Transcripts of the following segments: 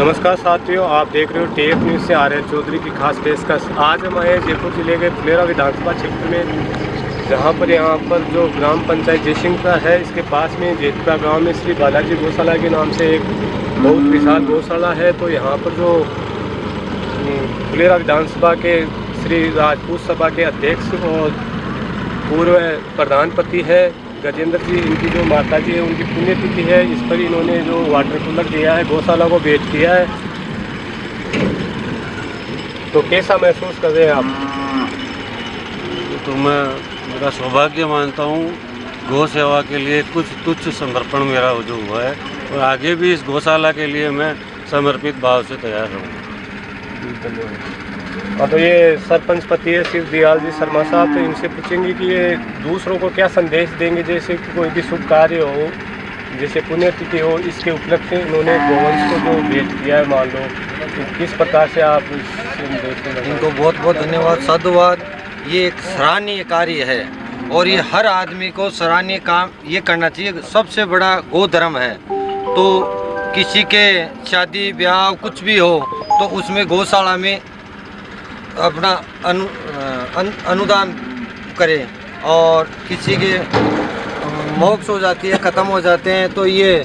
नमस्कार साथियों, आप देख रहे हो टीएफ न्यूज़ से आर्यन चौधरी की खास पेशकश। आज हम आए जयपुर जिले के फुलेरा विधानसभा क्षेत्र में, जहां पर यहाँ पर जो ग्राम पंचायत जयसिंहपुरा है, इसके पास में जेतपुरा गांव में श्री बालाजी गौशाला के नाम से एक बहुत विशाल गौशाला है। तो यहाँ पर जो फुलेरा विधानसभा के श्री राजपूत सभा के अध्यक्ष और पूर्व प्रधानपति है गजेंद्र जी, इनकी जो माता जी है उनकी पुण्यतिथि है। इस पर इन्होंने जो वाटर कूलर दिया है, गौशाला को भेंट किया है। तो कैसा महसूस कर रहे हैं आप? तो मैं मेरा सौभाग्य मानता हूँ गौ सेवा के लिए कुछ तुच्छ समर्पण मेरा जो हुआ है, और आगे भी इस गौशाला के लिए मैं समर्पित भाव से तैयार रहूँगा। और तो ये सरपंच पति है शिव दयाल जी शर्मा साहब, तो इनसे पूछेंगे कि ये दूसरों को क्या संदेश देंगे, जैसे कि कोई भी शुभ कार्य हो, जैसे पुण्यतिथि हो, इसके उपलक्ष्य में इन्होंने गोवंश को जो भेंट किया है, मान लो तो किस प्रकार से आप इनको बहुत बहुत धन्यवाद, साधुवाद। ये एक सराहनीय कार्य है और ये हर आदमी को सराहनीय काम ये करना चाहिए। सबसे बड़ा गो धर्म है। तो किसी के शादी ब्याह कुछ भी हो तो उसमें गौशाला में अपना अनुदान करें, और किसी के मोक्ष हो जाती है, ख़त्म हो जाते हैं, तो ये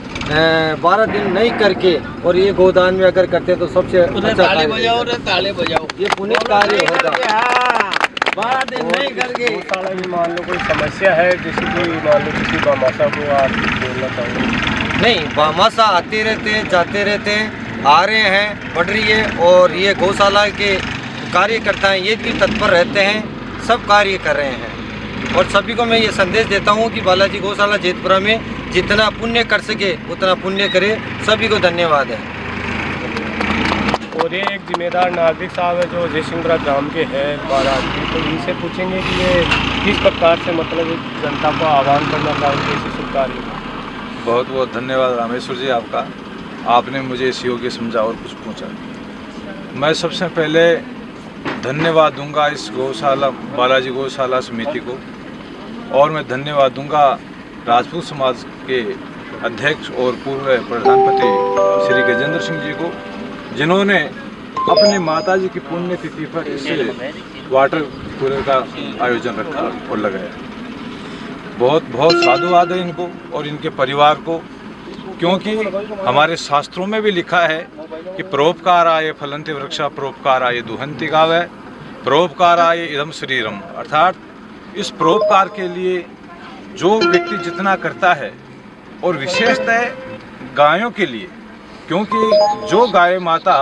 12 दिन नहीं करके और ये गोदान में अगर करते हैं तो सबसे अच्छा ताले बजाओ, ये पुण्य कार्य होगा। 12 दिन नहीं करके गौशाला में मान लो कोई समस्या है, जैसे कि मान लो किसी बामाशा को आप बोलना चाहोगे? नहीं, बामाशा आते रहते हैं, जाते रहते हैं, आ रहे हैं, बढ़ रही है। और ये गौशाला के कार्यकर्ता हैं, ये भी तत्पर रहते हैं, सब कार्य कर रहे हैं। और सभी को मैं ये संदेश देता हूँ कि बालाजी गौशाला जेतपुरा में जितना पुण्य कर सके उतना पुण्य करे। सभी को धन्यवाद है। और ये एक जिम्मेदार नागरिक साहब है जो जयसिंहपुरा ग्राम के हैं बालाजी, तो इनसे पूछेंगे कि ये किस प्रकार से मतलब जनता को आह्वान करना चाहेंगे इसी शुभ कार्य में। बहुत बहुत धन्यवाद रामेश्वर जी आपका, आपने मुझे इस योग्य समझा और कुछ पूछा। मैं सबसे पहले धन्यवाद दूंगा इस गौशाला बालाजी गौशाला समिति को, और मैं धन्यवाद दूंगा राजपूत समाज के अध्यक्ष और पूर्व प्रधानपति श्री गजेंद्र सिंह जी को, जिन्होंने अपने माताजी की पुण्यतिथि पर इस वाटर कूलर का आयोजन रखा और लगाया। बहुत बहुत साधुवाद है इनको और इनके परिवार को, क्योंकि हमारे शास्त्रों में भी लिखा है कि परोपकाराय फलन्ति वृक्षा परोपकाराय दुहन्ति गावः परोपकाराय इदं शरीरम, अर्थात इस परोपकार के लिए जो व्यक्ति जितना करता है, और विशेषतः गायों के लिए, क्योंकि जो गाय माता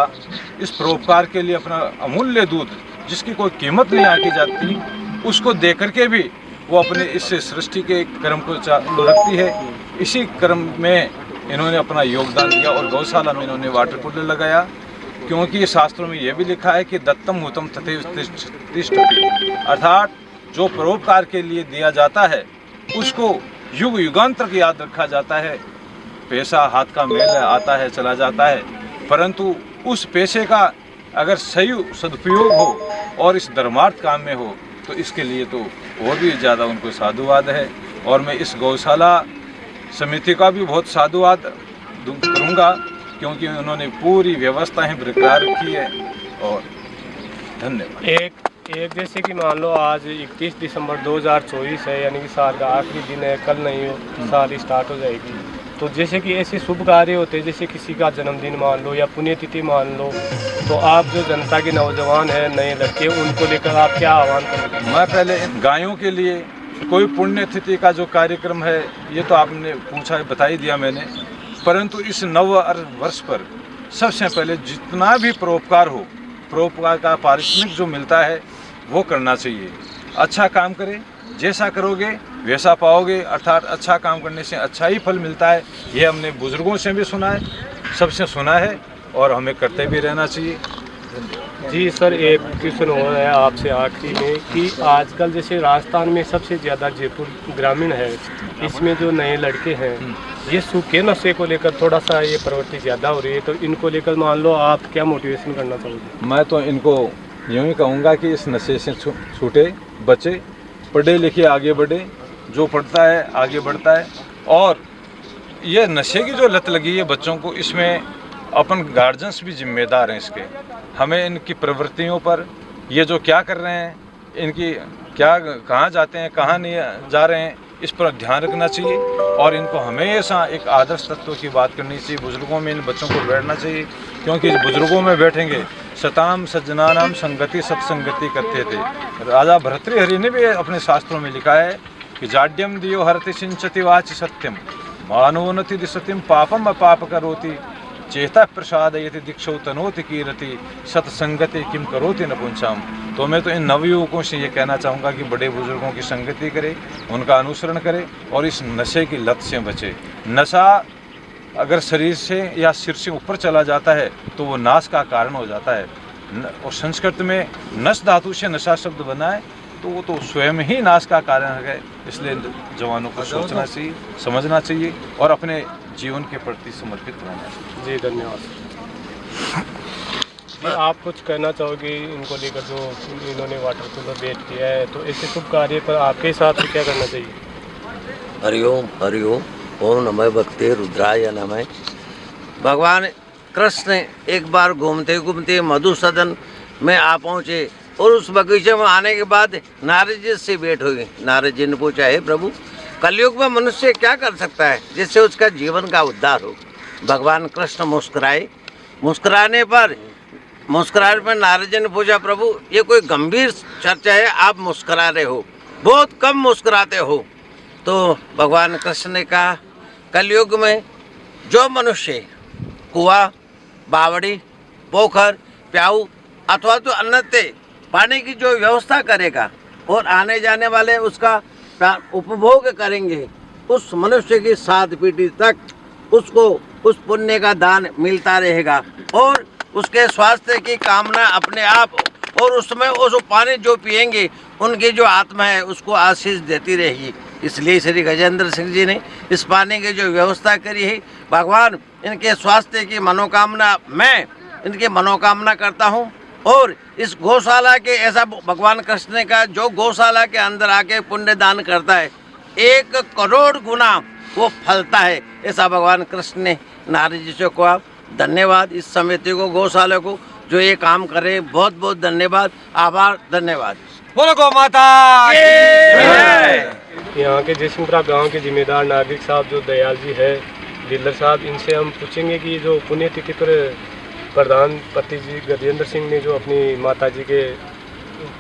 इस परोपकार के लिए अपना अमूल्य दूध जिसकी कोई कीमत नहीं आंकी जाती, उसको दे करके भी वो अपने इस सृष्टि के क्रम को चालू रखती है। इसी क्रम में इन्होंने अपना योगदान दिया और गौशाला में इन्होंने वाटर कूलर लगाया, क्योंकि शास्त्रों में यह भी लिखा है कि दत्तम हुतम तथैव तिष्ठति, अर्थात जो परोपकार के लिए दिया जाता है उसको युग युगांतर याद रखा जाता है। पैसा हाथ का मेल आता है, चला जाता है, परंतु उस पैसे का अगर सही सदुपयोग हो और इस धर्मार्थ काम में हो तो इसके लिए तो और भी ज़्यादा उनको साधुवाद है। और मैं इस गौशाला समिति का भी बहुत साधुवाद करूँगा, क्योंकि उन्होंने पूरी व्यवस्थाएं बरकरार रखी है। और धन्यवाद। एक जैसे कि मान लो आज 31 दिसंबर 2024 है, यानी कि साल का आखिरी दिन है, कल नहीं हो साल स्टार्ट हो जाएगी। तो जैसे कि ऐसे शुभ कार्य होते हैं, जैसे किसी का जन्मदिन मान लो या पुण्यतिथि मान लो, तो आप जो जनता के नौजवान हैं, नए लड़के, उनको लेकर आप क्या आह्वान करेंगे? मैं पहले गायों के लिए कोई पुण्यतिथि का जो कार्यक्रम है, ये तो आपने पूछा है, बता ही दिया मैंने, परंतु इस नव वर्ष पर सबसे पहले जितना भी परोपकार हो, परोपकार का पारिश्रमिक जो मिलता है वो करना चाहिए। अच्छा काम करें, जैसा करोगे वैसा पाओगे, अर्थात अच्छा काम करने से अच्छा ही फल मिलता है। ये हमने बुजुर्गों से भी सुना है, सबसे सुना है, और हमें करते भी रहना चाहिए। जी सर, एक क्वेश्चन हो रहा है आपसे आखिरी में कि आजकल जैसे राजस्थान में सबसे ज़्यादा जयपुर ग्रामीण है, इसमें जो नए लड़के हैं ये सूखे नशे को लेकर थोड़ा सा ये प्रवृत्ति ज़्यादा हो रही है, तो इनको लेकर मान लो आप क्या मोटिवेशन करना चाहोगे? मैं तो इनको यूँ ही कहूँगा कि इस नशे से छूटे, बचे, पढ़े लिखे आगे बढ़े, जो पढ़ता है आगे बढ़ता है। और ये नशे की जो लत लगी है बच्चों को, इसमें अपन गार्जियंस भी जिम्मेदार हैं इसके। हमें इनकी प्रवृत्तियों पर, ये जो क्या कर रहे हैं, इनकी क्या, कहाँ जाते हैं, कहाँ नहीं जा रहे हैं, इस पर ध्यान रखना चाहिए और इनको हमेशा एक आदर्श तत्व की बात करनी चाहिए। बुजुर्गों में इन बच्चों को बैठना चाहिए, क्योंकि बुजुर्गों में बैठेंगे सताम सज्जनानाम संगति सत्संगति करते थे। राजा भर्तृहरि ने भी अपने शास्त्रों में लिखा है कि जाड्यम दियो हरति सिंचति वाच सत्यम मानोन्नति दिशतिम पापम अपाप करोति चेता प्रसाद यति दीक्षो तनोति कीरति सत्संगति किम करोति न पुंसाम। तो मैं तो इन नवयुवकों से ये कहना चाहूँगा कि बड़े बुजुर्गों की संगति करे, उनका अनुसरण करे और इस नशे की लत से बचे। नशा अगर शरीर से या सिर से ऊपर चला जाता है तो वो नाश का कारण हो जाता है। और संस्कृत में नश धातु से नशा शब्द बना है, तो वो तो स्वयं ही नाश का कारण है। इसलिए जवानों को सोचना चाहिए, समझना चाहिए और अपने जीवन के प्रति समर्पित रहना चाहिए। जी धन्यवाद। जी, आप कुछ कहना चाहोगे इनको लेकर जो इन्होंने वाटर कूलर भेंट किया है, तो ऐसे शुभ कार्य पर आपके हिसाब से क्या करना चाहिए? हरिओम हरिओम, ओम नमः भगवते रुद्राय नमः। भगवान कृष्ण एक बार घूमते घूमते मधुसूदन में आ पहुँचे और उस बगीचे में आने के बाद नारद जी से भेंट हुई। नारद जी ने पूछा, हे प्रभु, कलयुग में मनुष्य क्या कर सकता है जिससे उसका जीवन का उद्धार हो? भगवान कृष्ण मुस्कुराए। मुस्कुराने पर नारद जी ने पूछा, प्रभु ये कोई गंभीर चर्चा है, आप मुस्कुरा रहे हो, बहुत कम मुस्कुराते हो। तो भगवान कृष्ण ने कहा, कलयुग में जो मनुष्य कुआं, बावड़ी, पोखर, प्याऊ अथवा तो अन्नते पानी की जो व्यवस्था करेगा और आने जाने वाले उसका उपभोग करेंगे, उस मनुष्य की 7 पीढ़ी तक उसको उस पुण्य का दान मिलता रहेगा और उसके स्वास्थ्य की कामना अपने आप, और उसमें उस पानी जो पिएंगे उनकी जो आत्मा है उसको आशीष देती रहेगी। इसलिए श्री गजेंद्र सिंह जी ने इस पानी की जो व्यवस्था करी है, भगवान इनके स्वास्थ्य की मनोकामना, मैं इनकी मनोकामना करता हूँ। और इस गौशाला के, ऐसा भगवान कृष्ण ने कहा, जो गौशाला के अंदर आके पुण्य दान करता है 1 करोड़ गुना वो फलता है, ऐसा भगवान कृष्ण ने नारद जी से कहा। धन्यवाद इस समिति को, गौशाला को, जो ये काम करे। बहुत बहुत धन्यवाद, आभार, धन्यवाद। बोलो गौ माता। यहाँ के जयसिंहपुरा गांव के जिम्मेदार नागरिक साहब जो दयाल जी है, डीलर साहब, इनसे हम पूछेंगे कि जो पुण्यतिथि पर प्रधानपति जी गजेंद्र सिंह ने जो अपनी माता जी के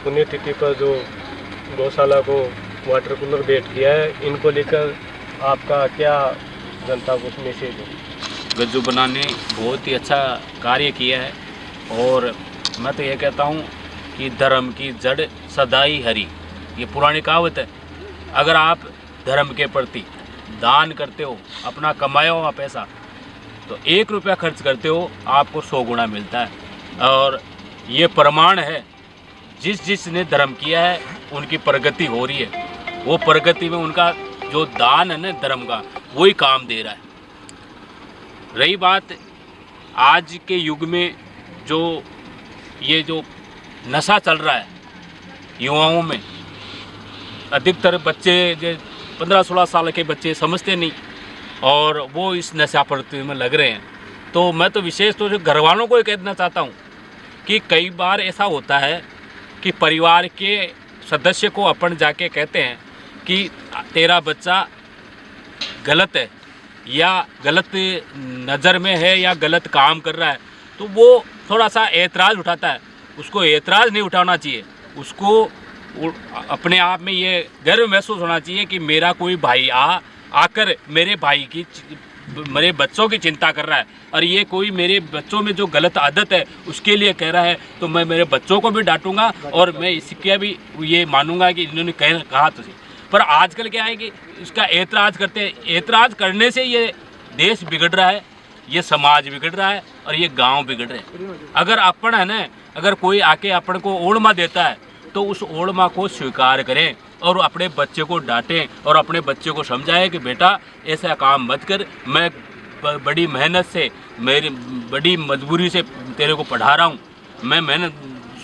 पुण्यतिथि पर जो गौशाला को वाटर कूलर भेंट किया है, इनको लेकर आपका क्या जनता को मैसेज है? गज्जू बनाने बहुत ही अच्छा कार्य किया है और मैं तो ये कहता हूँ कि धर्म की जड़ सदाई हरी, ये पुरानी कहावत है। अगर आप धर्म के प्रति दान करते हो, अपना कमाया हुआ पैसा, तो 1 रुपया खर्च करते हो आपको 100 गुना मिलता है। और ये प्रमाण है, जिसने धर्म किया है उनकी प्रगति हो रही है। वो प्रगति में उनका जो दान है ना धर्म का, वही काम दे रहा है। रही बात आज के युग में जो नशा चल रहा है युवाओं में, अधिकतर बच्चे जो 15-16 साल के बच्चे समझते नहीं और वो इस नशा प्रवृत्ति में लग रहे हैं। तो मैं तो विशेष तौर से घर वालों को ये कहना चाहता हूँ कि कई बार ऐसा होता है कि परिवार के सदस्य को अपन जाके कहते हैं कि तेरा बच्चा गलत है या गलत नज़र में है या गलत काम कर रहा है, तो वो थोड़ा सा ऐतराज़ उठाता है। उसको ऐतराज़ नहीं उठाना चाहिए, उसको अपने आप में ये गर्व महसूस होना चाहिए कि मेरा कोई भाई आकर मेरे बच्चों की चिंता कर रहा है और ये कोई मेरे बच्चों में जो गलत आदत है उसके लिए कह रहा है, तो मैं मेरे बच्चों को भी डांटूंगा और मैं इसके भी ये मानूंगा कि इन्होंने कहा तुझे। पर आजकल क्या है कि इसका ऐतराज़ करते हैं, ऐतराज़ करने से ये देश बिगड़ रहा है, ये समाज बिगड़ रहा है और ये गांव बिगड़ रहे हैं। अगर अपन है ना, अगर कोई आके अपन को ओढ़मा देता है तो उस ओढ़मा को स्वीकार करें और अपने बच्चे को डांटें और अपने बच्चे को समझाएं कि बेटा ऐसा काम मत कर, मैं बड़ी मेहनत से, मेरी बड़ी मजबूरी से तेरे को पढ़ा रहा हूँ, मैं मेहनत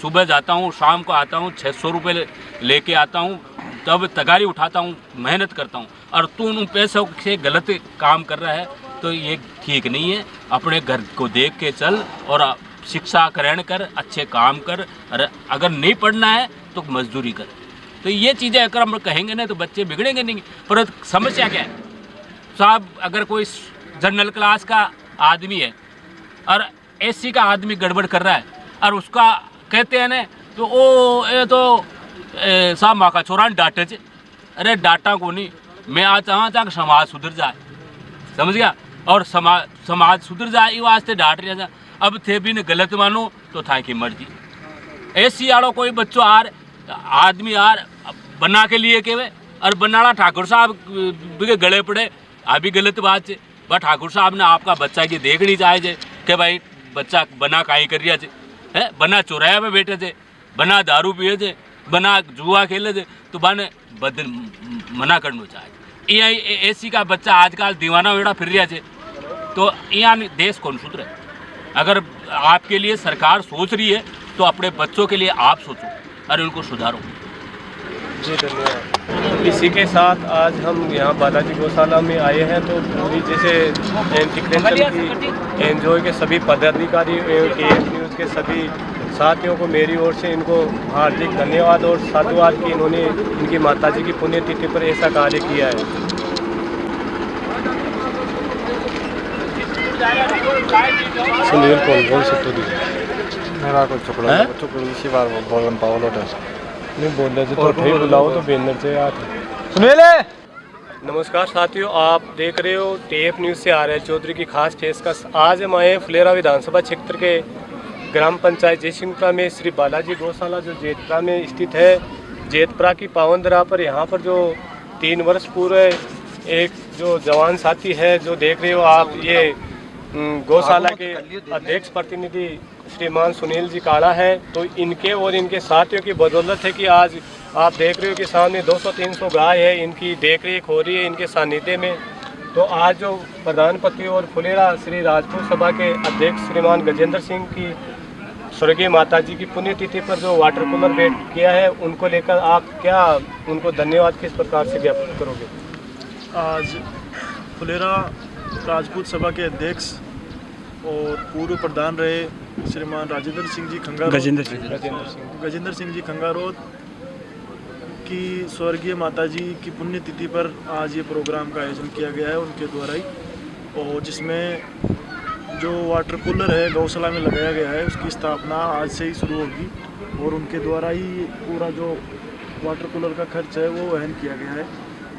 सुबह जाता हूँ, शाम को आता हूँ, 600 रुपये लेके आता हूँ, तब तगारी उठाता हूँ, मेहनत करता हूँ और तू उन पैसों से गलत काम कर रहा है, तो ये ठीक नहीं है। अपने घर को देख के चल और शिक्षा ग्रहण कर, अच्छे काम कर, और अगर नहीं पढ़ना है तो मजदूरी कर। तो ये चीज़ें अगर हम कहेंगे ना तो बच्चे बिगड़ेंगे नहीं। पर समस्या क्या है साहब, अगर कोई जनरल क्लास का आदमी है और एससी का आदमी गड़बड़ कर रहा है और उसका कहते हैं ना तो ओ ये तो साहब माँ का छोरा डांटे चे। अरे डांटा को नहीं, मैं आज चाहता कि समाज सुधर जाए, समझ गया, और समाज सुधर जाए ये वास्ते डांट रहा था। अब थे भी ने गलत मानो तो था की मर्जी। एससी वालों कोई बच्चों आदमी बना के लिए के और बनाना ठाकुर साहब के गले पड़े अभी गलत बात है। पर ठाकुर साहब ने आपका बच्चा की देखनी चाहिए कि भाई बच्चा बना काई कर रहा है, बना चौराया में बैठे थे, बना दारू पिए थे, बना जुआ खेले थे, तो बने बदल मना करना चाहिए। ये एसी का बच्चा आजकल दीवाना वेड़ा फिर रहा है तो यहाँ देश कौन सुधरे। अगर आपके लिए सरकार सोच रही है तो अपने बच्चों के लिए आप सोचो और उनको सुधारो। जी धन्यवाद। इसी के साथ आज हम यहाँ बालाजी गौशाला में आए हैं तो पूरी जैसे एंटी करप्शन की एनजीओ के सभी पदाधिकारी एवं TF न्यूज़ के सभी साथियों को मेरी ओर से इनको हार्दिक धन्यवाद और साधुवाद कि इन्होंने इनकी माताजी की पुण्यतिथि पर ऐसा कार्य किया है। सुनील कौन से तो मेरा कुछ चुकड़ी इसी बार बोलन पावलो नहीं बोल रहे थे तो फिर बुलाओ तो बेनर से यार सुनील। नमस्कार साथियों, आप देख रहे हो TF न्यूज़ से आ रहे हैं चौधरी की खास पेशकश। आज हम आए फुलेरा विधानसभा क्षेत्र के ग्राम पंचायत जयसिंहपुरा में श्री बालाजी गौशाला जो जेतपुरा में स्थित है। जेतपुरा की पावन धरा पर यहाँ पर जो 3 वर्ष पूर्व एक जो जवान साथी है जो देख रहे हो आप, ये गौशाला के अध्यक्ष प्रतिनिधि श्रीमान सुनील जी काड़ा है। तो इनके और इनके साथियों की बदौलत है कि आज आप देख रहे हो कि सामने 200-300 गाय है, इनकी देख रेख हो रही है इनके सानिध्य में। तो आज जो प्रधानपति और फुलेरा श्री राजपूत सभा के अध्यक्ष श्रीमान गजेंद्र सिंह की स्वर्गीय माताजी की पुण्यतिथि पर जो वाटर कूलर भेंट किया है, उनको लेकर आप क्या उनको धन्यवाद किस प्रकार से ज्ञापित करोगे? आज फुलेरा राजपूत सभा के अध्यक्ष और पूर्व प्रधान रहे श्रीमान गजेंद्र सिंह जी खंगारोत की स्वर्गीय माताजी की पुण्यतिथि पर आज ये प्रोग्राम का आयोजन किया गया है उनके द्वारा ही, और जिसमें जो वाटर कूलर है गौशाला में लगाया गया है उसकी स्थापना आज से ही शुरू होगी और उनके द्वारा ही पूरा जो वाटर कूलर का खर्च है वो वहन किया गया है।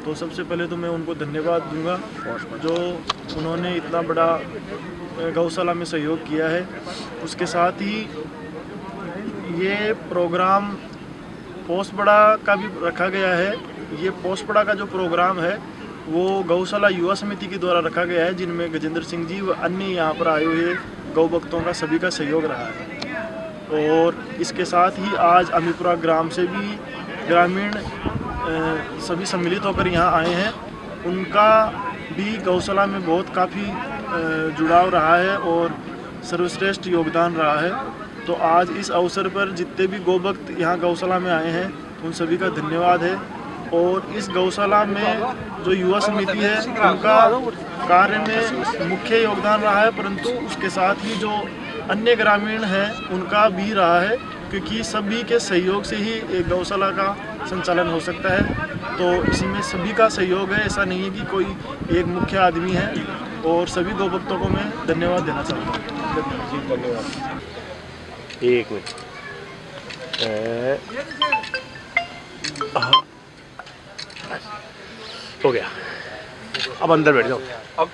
तो सबसे पहले तो मैं उनको धन्यवाद दूंगा जो उन्होंने इतना बड़ा गौशाला में सहयोग किया है। उसके साथ ही ये प्रोग्राम पोस्टबड़ा का भी रखा गया है। ये पोस्टबड़ा का जो प्रोग्राम है वो गौशाला युवा समिति के द्वारा रखा गया है, जिनमें गजेंद्र सिंह जी व अन्य यहाँ पर आए हुए गौ भक्तों का सभी का सहयोग रहा है। और इसके साथ ही आज अमीपुरा ग्राम से भी ग्रामीण सभी सम्मिलित होकर यहाँ आए हैं, उनका भी गौशाला में बहुत काफ़ी जुड़ाव रहा है और सर्वश्रेष्ठ योगदान रहा है। तो आज इस अवसर पर जितने भी गौ भक्त यहाँ गौशाला में आए हैं उन सभी का धन्यवाद है। और इस गौशाला में जो युवा समिति है उनका कार्य में मुख्य योगदान रहा है, परंतु उसके साथ ही जो अन्य ग्रामीण हैं उनका भी रहा है, क्योंकि सभी के सहयोग से ही एक गौशाला का संचालन हो सकता है। तो इसी में सभी का सहयोग है, ऐसा नहीं है कि कोई एक मुख्य आदमी है। और सभी गौ भक्तों को मैं धन्यवाद देना चाहता हूँ। जी धन्यवाद। एक मिनट हो गया, अब अंदर बैठ जाओ। अब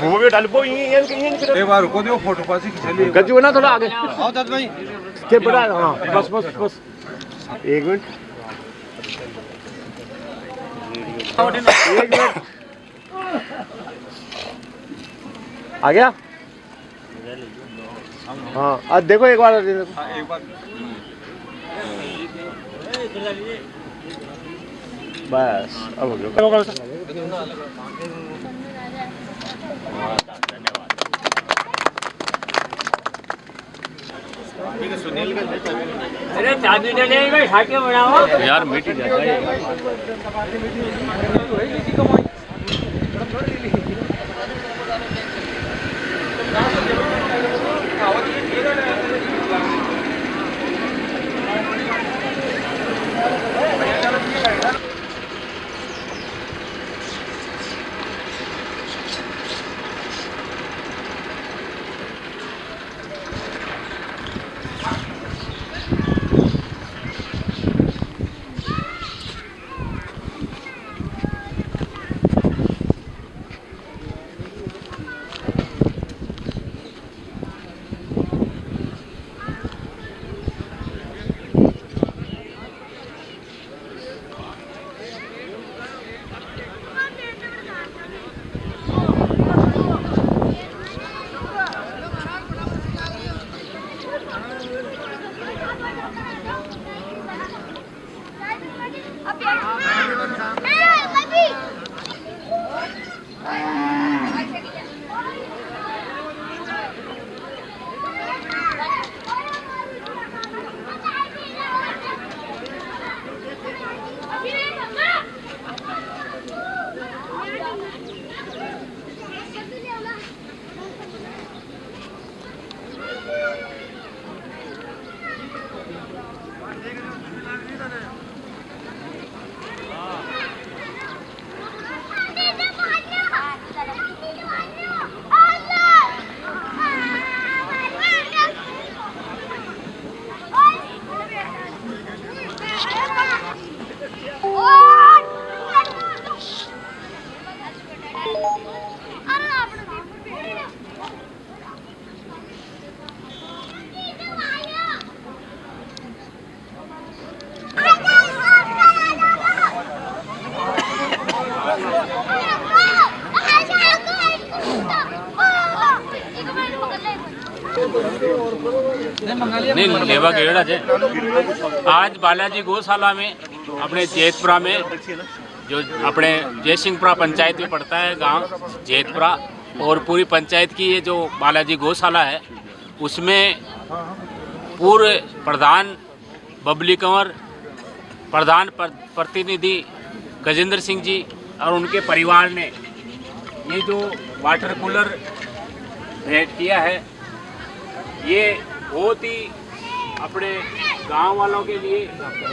वो भी डाल एक बार रुको दो, फोटो पास खींच गजू है ना थोड़ा आगे आओ दाद भाई के बड़ा। हाँ बस बस बस 1 मिनट 1 मिनट आ गया। हाँ आज देखो एक बार बस अब हो गया। अरे चाबी दे दे भाई, खाके बनाओ यार मीटिंग जाता है। नहीं लेवा गेड़ा जे आज बालाजी गौशाला में अपने जैतपुरा में जो अपने जयसिंहपुरा पंचायत में पड़ता है गांव जैतपुरा और पूरी पंचायत की ये जो बालाजी गौशाला है उसमें पूर्व प्रधान बबली कंवर, प्रधान प्रतिनिधि गजेंद्र सिंह जी और उनके परिवार ने ये जो वाटर कूलर भेंट किया है ये बहुत ही अपने गांव वालों के लिए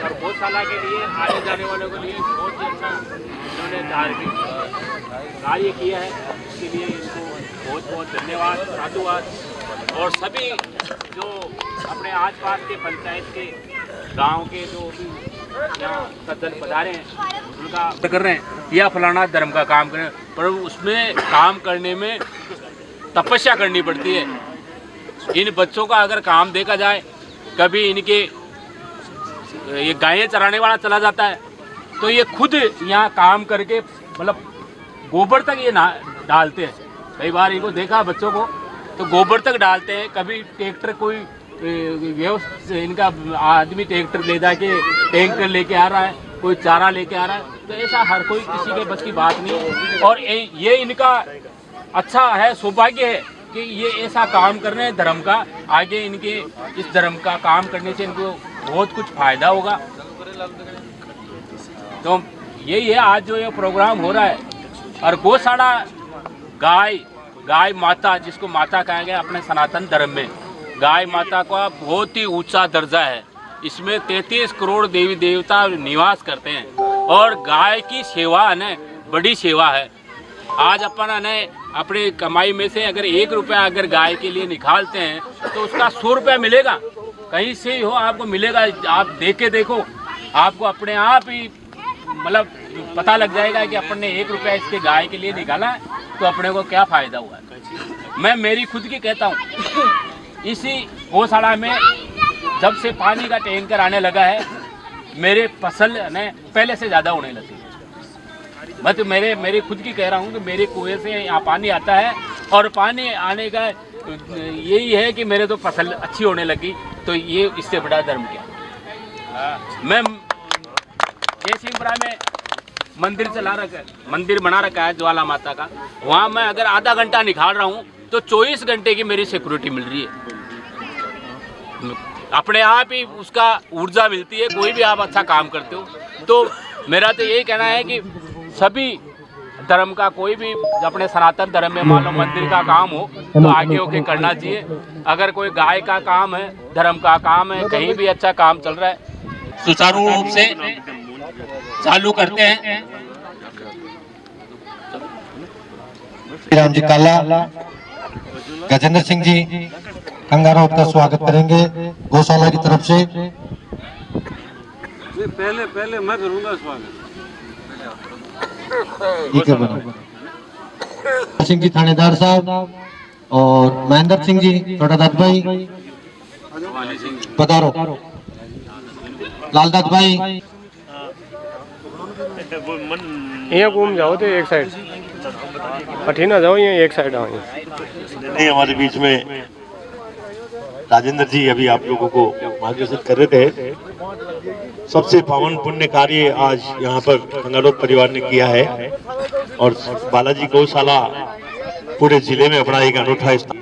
और गौशाला के लिए आने जाने वालों के लिए बहुत ही अच्छा उन्होंने धार्मिक कार्य किया है। इसके लिए इनको बहुत बहुत धन्यवाद, साधुवाद। और सभी जो अपने आसपास के पंचायत के गांव के जो भी यहाँ सज्जन पधारे हैं उनका कर रहे हैं या फलाना धर्म का काम करें, पर उसमें काम करने में तपस्या करनी पड़ती है। इन बच्चों का अगर काम देखा जाए, कभी इनके ये गायें चराने वाला चला जाता है तो ये खुद यहाँ काम करके मतलब गोबर तक ये डालते हैं। कई बार इनको देखा बच्चों को तो गोबर तक डालते हैं। कभी ट्रैक्टर कोई इनका आदमी ट्रैक्टर ले जाके टैंकर लेके आ रहा है, कोई चारा लेके आ रहा है, तो ऐसा हर कोई किसी के बस की बात नहीं है। और ये इनका अच्छा है, सौभाग्य है कि ये ऐसा काम कर रहे हैं धर्म का। आगे इनके इस धर्म का काम करने से इनको बहुत कुछ फायदा होगा। तो यही है आज जो ये प्रोग्राम हो रहा है। और गौशाला गाय माता, जिसको माता कहा गया अपने सनातन धर्म में, गाय माता का बहुत ही ऊंचा दर्जा है। इसमें 33 करोड़ देवी देवता निवास करते हैं और गाय की सेवा है बड़ी सेवा है। आज अपन ने अपनी कमाई में से अगर 1 रुपया अगर गाय के लिए निकालते हैं तो उसका 100 रुपया मिलेगा, कहीं से ही हो आपको मिलेगा। आप देख के देखो, आपको अपने आप ही मतलब पता लग जाएगा कि अपन ने 1 रुपया इसके गाय के लिए निकाला है तो अपने को क्या फ़ायदा हुआ है। मैं मेरी खुद की कहता हूँ, इसी गौशाला में जब से पानी का टैंकर आने लगा है मेरे फसल ने पहले से ज़्यादा होने लगी। मैं तो मेरे खुद की कह रहा हूँ कि मेरे कुएं से यहाँ पानी आता है और पानी आने का यही है कि मेरे तो फसल अच्छी होने लगी। तो ये इससे बड़ा धर्म क्या। मैं जयसिंहपुरा में मंदिर चला रखा है, मंदिर बना रखा है ज्वाला माता का। वहाँ मैं अगर आधा घंटा निकाल रहा हूँ तो 24 घंटे की मेरी सिक्योरिटी मिल रही है। अपने आप ही उसका ऊर्जा मिलती है। कोई भी आप अच्छा काम करते हो तो मेरा तो यही कहना है कि सभी धर्म का कोई भी अपने सनातन धर्म में मान लो मंदिर का काम हो तो आगे होके करना चाहिए। अगर कोई गाय का काम है, धर्म का काम है, कहीं भी अच्छा काम चल रहा है सुचारू रूप से चालू करते हैं। राम जी काला गजेंद्र सिंह जी कंगारोट का स्वागत करेंगे गौशाला की तरफ से। पहले मैं करूंगा स्वागत। ठीक है सिंह जी थानेदार साहब और महेंद्र सिंह जी छोटा दत्त भाई पधारो। लाल दत्त भाई यहाँ घूम जाओ तो एक साइड, पठी ना जाओ, यहाँ एक साइड आओ। नहीं, हमारे बीच में राजेंद्र जी अभी आप लोगों को मार्गदर्शन कर रहे थे। सबसे पावन पुण्य कार्य आज यहाँ पर कंगारोट परिवार ने किया है और बालाजी गौशाला पूरे जिले में अपना एक अनूठा स्थान।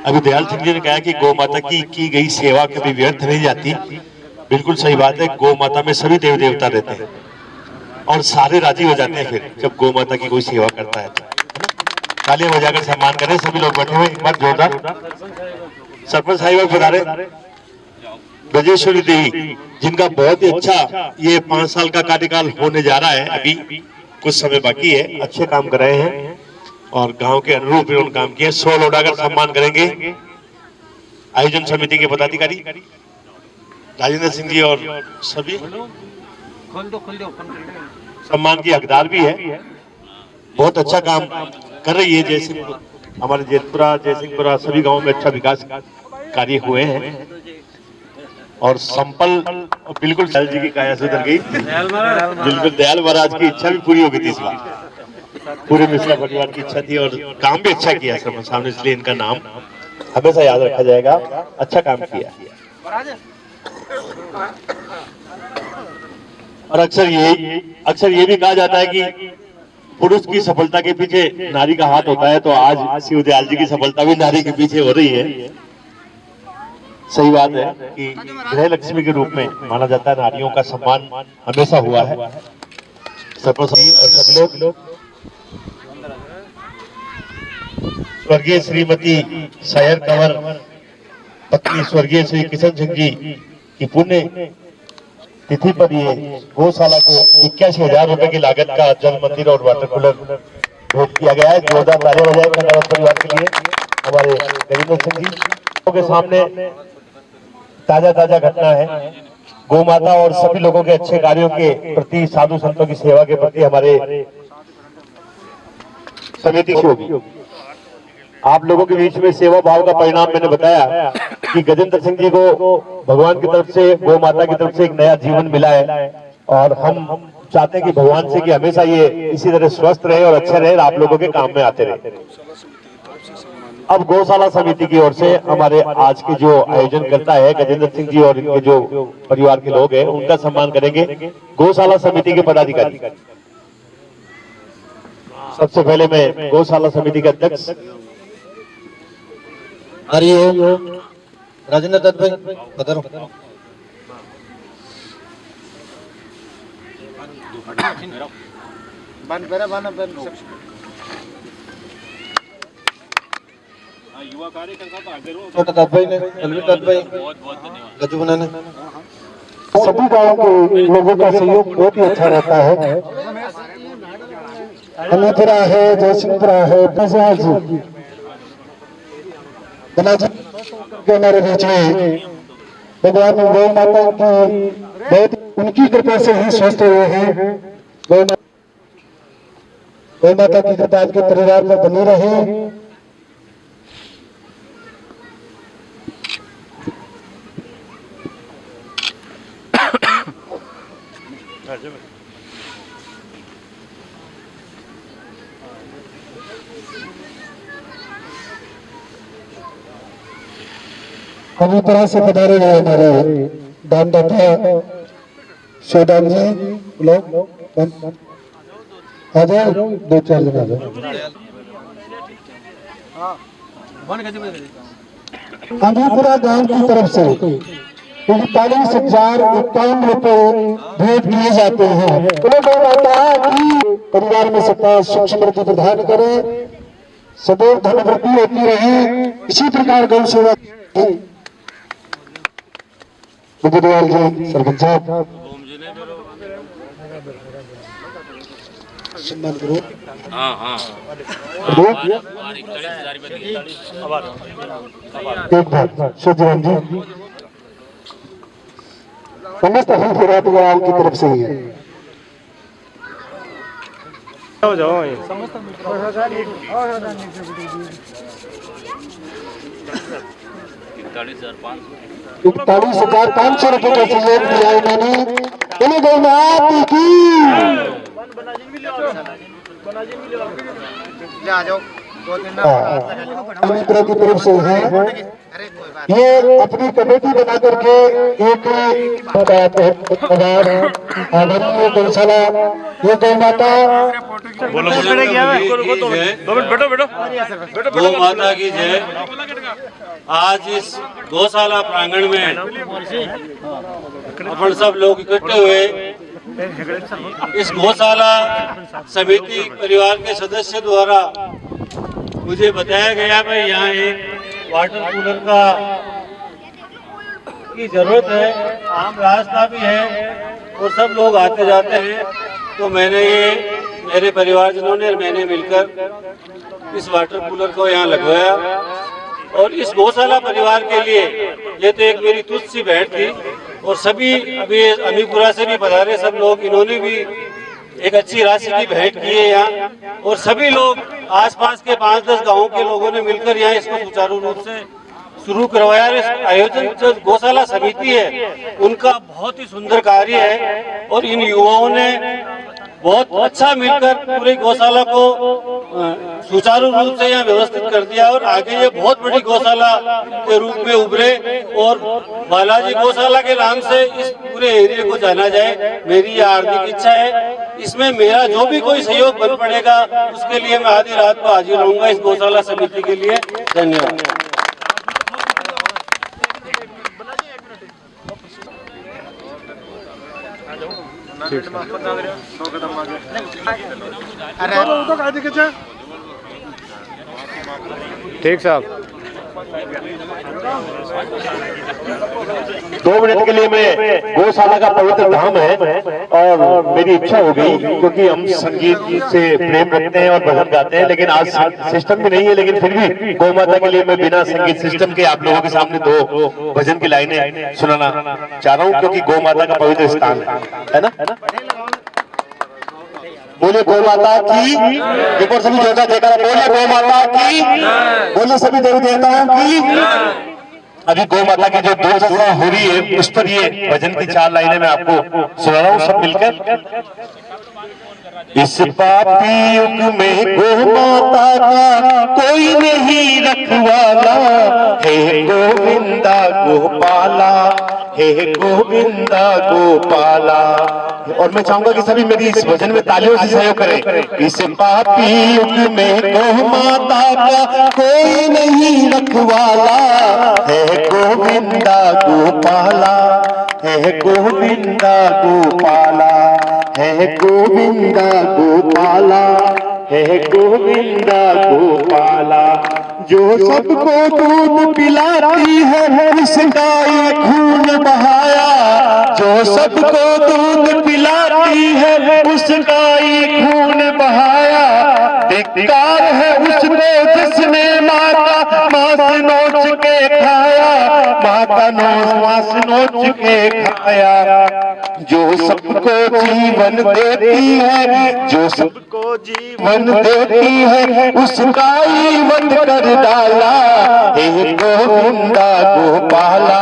अभी दयाल सिंह जी ने कहा कि गौ माता की गई सेवा कभी व्यर्थ नहीं जाती। बिल्कुल सही बात है। गौ माता में सभी देव देवता रहते हैं और सारे राजी हो जाते हैं फिर जब गौ माता की कोई सेवा करता है तो। तालियां बजाकर सम्मान करें सभी लोग बैठे हुए। एक बार जोरदार सरपंच साहिब बता रहे ब्रजेश्वरी देवी, जिनका बहुत ही अच्छा ये 5 साल का कार्यकाल होने जा रहा है। अभी कुछ समय बाकी है। अच्छे काम कर रहे हैं और गांव के अनुरूप इन्होंने काम किया। 100 लौटाकर सम्मान करेंगे आयोजन समिति के पदाधिकारी राजेंद्र सिंह जी और सभी सम्मान की हकदार भी है। बहुत अच्छा काम कर रही है। जैसे हमारे जैतपुरा जयसिंहपुरा सभी गांवों में अच्छा विकास कार्य हुए हैं और संपल बिल्कुल दयाल जी की काया से उतर गई। बिल्कुल दयाल महाराज की इच्छा भी पूरी हो गई थी इस बार। पूरे मिश्रा परिवार की इच्छा थी और काम भी अच्छा किया सब सामने, इसलिए इनका नाम हमेशा याद रखा जाएगा। अच्छा काम किया। और अक्सर ये भी कहा जाता है कि पुरुष की सफलता के पीछे नारी का हाथ होता है, तो आज शिव दयाल जी की सफलता भी नारी के पीछे हो रही है। सही बात है कि गृह लक्ष्मी के रूप में माना जाता है, नारियों का सम्मान हमेशा हुआ है। सभी लोग स्वर्गीय श्रीमती सायर कंवर पत्नी स्वर्गीय श्री किशन सिंह जी की पुण्य तिथि पर ये गौशाला को 81,000 रुपए की लागत का जल मंदिर और वाटर कूलर भेंट किया गया है। जोरदार तालियां बजाएं खंडारों परिवार के लिए। हमारे गजेंद्र सिंह जी के सामने ताजा घटना है। गौ माता और सभी लोगों के अच्छे कार्यों के प्रति, साधु संतों की सेवा के प्रति हमारे समिति की होगी। आप लोगों के बीच में सेवा भाव का परिणाम मैंने बताया कि गजेंद्र सिंह जी को भगवान की तरफ से, गौ माता की तरफ से एक नया जीवन मिला है और हम चाहते हैं कि भगवान से कि हमेशा ये इसी तरह स्वस्थ रहे और अच्छे रहे, आप लोगों के काम में आते रहे। अब गौशाला समिति की ओर से हमारे आज के जो आयोजन करता है गजेंद्र सिंह जी और इनके जो परिवार के लोग हैं, उनका सम्मान करेंगे गौशाला समिति के पदाधिकारी। सबसे पहले मैं गौशाला समिति के अध्यक्ष हरिओम राजेंद्र दत्त भाई पधारो। युवा कार्यकर्ता तो आगे रहो। छोटा दत्त भाई ने, अलविद दत्त भाई, गजू बनाने सभी गांव के लोगों का सहयोग बहुत ही अच्छा रहता है। अलीपुरा है, जयसिंहपुरा है, हमारे बीच में भगवान गौ माता की बहुत उनकी कृपा से ही स्वस्थ हुए हैं। गौ माता की कृपा के परिवार में बनी रहे। अभी तरह से पधारे गए हमारे दानदाता शोदान जी लोग आ जाए, 2-4 दिन आ जाए। अमीपुरा गांव की तरफ से 39,051 रुपए भेंट किए जाते हैं। परिवार में सत्ता सुख समृद्धि प्रदान करे, सदैव धनवृद्धि होती रहे। इसी प्रकार गौ सेवा गुजरवाल जी सरपंच साहब सम्मान करो। एक बार सुजवान जी समस्त हल्दीराम की तरफ से ही है। जाओ 41,500 रुपए का सहयोग दिया उन्होंने। गौ माता की अमीपुरा की तरफ से है। ये अपनी कमेटी बना करके एक गौशाला, ये गौ माता गौ माता की जय। आज इस गौशाला प्रांगण में अपन सब लोग इकट्ठे हुए इस गौशाला समिति परिवार के सदस्य द्वारा मुझे बताया गया भाई यहाँ एक वाटर कूलर की जरूरत है, आम रास्ता भी है और सब लोग आते जाते हैं। तो मैंने ये मेरे परिवारजनों ने और मैंने मिलकर इस वाटर कूलर को यहाँ लगवाया और इस गौशाला परिवार के लिए ये तो एक मेरी तुच्छ सी भेंट थी। और सभी अभी अमीपुरा से भी पधारे सब लोग, इन्होंने भी एक अच्छी राशि की भेंट की है यहाँ। और सभी लोग आसपास के 5-10 गांवों के लोगों ने मिलकर यहाँ इसको सुचारू रूप से शुरू करवाया। इस आयोजन जो गौशाला समिति है उनका बहुत ही सुंदर कार्य है और इन युवाओं ने बहुत अच्छा मिलकर पूरी गौशाला को सुचारू रूप से यहाँ व्यवस्थित कर दिया और आगे ये बहुत बड़ी गौशाला के रूप में उभरे और बालाजी गौशाला के नाम से इस पूरे एरिया को जाना जाए। मेरी यह हार्दिक इच्छा है। इसमें मेरा जो भी कोई सहयोग बन पड़ेगा उसके लिए मैं आधी रात को हाजिर रहूंगा इस गौशाला समिति के लिए। धन्यवाद। ठीक साहब। 2 मिनट के लिए मैं गौशाला का पवित्र धाम है और मेरी इच्छा हो गई, क्योंकि हम संगीत से प्रेम रखते हैं और भजन गाते हैं, लेकिन आज सिस्टम भी नहीं है, लेकिन फिर भी गौ माता के लिए मैं बिना संगीत सिस्टम के आप लोगों के सामने 2 भजन की लाइनें सुनाना चाह रहा हूँ, क्योंकि गौ माता का पवित्र स्थान है ना। बोले गौ माता की, एक और सभी जोरदार देखा, बोले गौ माता की, बोले सभी देवी देवताओं की। अभी गौ माता की जो 2 सेवा हो रही है उस पर ये भजन की 4 लाइनें मैं आपको सुना रहा हूँ सब मिलकर। इस पापी युग में गौ माता का कोई नहीं रखवाला, हे गोविंदा गोपाला, हे गोविंदा गोपाला। और मैं चाहूंगा कि सभी मेरी इस भजन में तालियों से सहयोग करें। इस पापी युग में गौ माता का कोई नहीं रखवाला, हे गोविंदा गोपाला, हे गोविंदा गोपाला, हे गोविंदा गोपाला, हे गोविंदा गोपाला। जो सबको दूध पिलाती है उसका ये खून बहाया, जो सबको दूध पिलाती है उसका ये खून बहाया। धिक्कार है उसको जिसने माँ का मांस नोच के खाया, माँ का मांस नोच के खाया। जो सबको जीवन देती है, जो सबको जीवन देती है उसका ही वध कर डाला, हे गोविंदा गोपाला,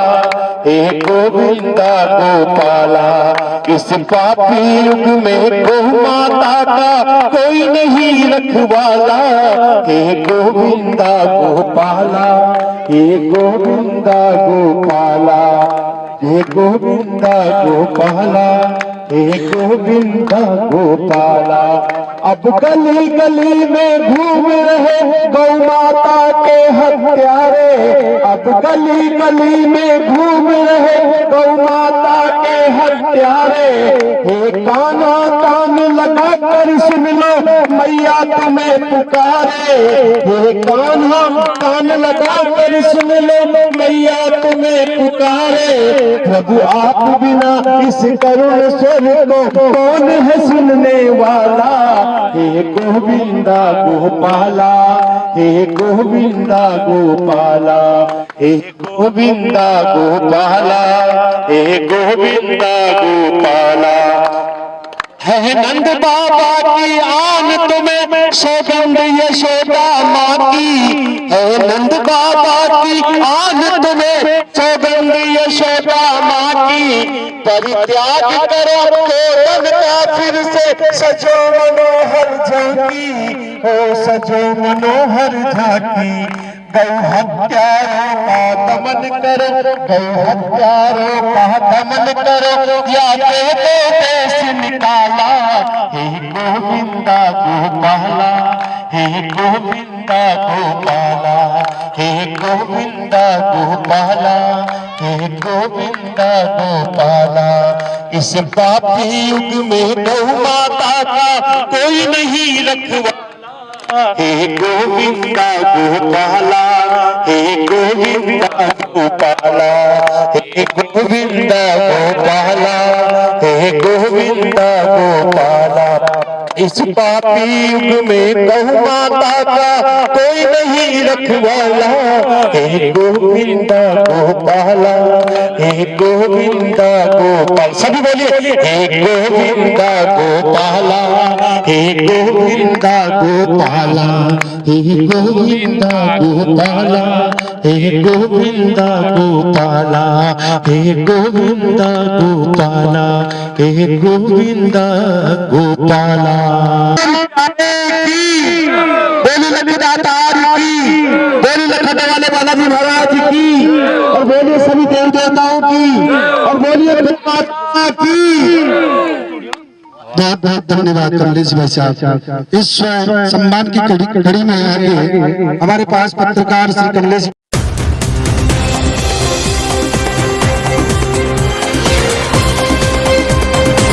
हे गोविंदा गोपाला। इस पापी युग में गौ माता का कोई नहीं रखवाला, हे गोविंदा गोपाला, हे गोविंदा गोपाला, हे गोविंदा गोपाला, हे गोविंदा गोपाला। अब गली गली में घूम रहे गौ माता के हत्यारे, अब गली गली में घूम रहे गौ माता के हत्यारे। हे काना कान लगा कर सुन लो मैया तुम्हें पुकारे, हे कान्हा कान लगा कर सुन लो मैया तुम्हें पुकारे। प्रभु आप बिना इस करुण स्वर को कौन है सुनने वाला, हे गोविंदा गोपाला, हे गोविंदा गोपाला, हे गोविंदा गोपाला, हे गोविंदा गोपाला। है नंद बाबा की आन तुम्हें सौगंध यशोदा माँ की, है नंद बाबा की आन तुम्हें सौगंध यशोदा माँ की। परित्याग करो कोलन का फिर से सजो मनोहर झांकी, हो सजो मनोहर झांकी। गौ हत्यारों का दमन करो, गौ हत्यारों का दमन करो, या दे दो देश निकाला। हे गोविंदा गोपाला, हे गोविंदा गोपाला, हे गोविंदा गोपाला, हे गोविंदा गोपाला। इस पापी युग में गौ माता का कोई नहीं रखवाला, हे गोविंदा गोपाला, हे गोविंदा गोपाला, हे गोविंदा गोपाला, हे गोविंदा गोपाला। इस पापी युग में गौ माता का कोई नहीं रखवाला, हे गोविंदा गोपाला, हे गोविंदा गोपाल। सभी बोलिए, हे गोविंदा गोपाला, हे गोविंदा गोपाला, हे गोविंदा गोपाला, हे गोविंदा गोपाला, हे गोविंदा गोपाला, हे गोविंदा गोपाला। बोली लखदातार की, बोली लखनऊ वाले बालाजी महाराज की, और बोलिए सभी देवी देवताओं की, और बोलिए माता की। बहुत बहुत धन्यवाद कमलेश भाई साहब। इस सम्मान की कड़ी में आगे हमारे पास पत्रकार श्री कमलेश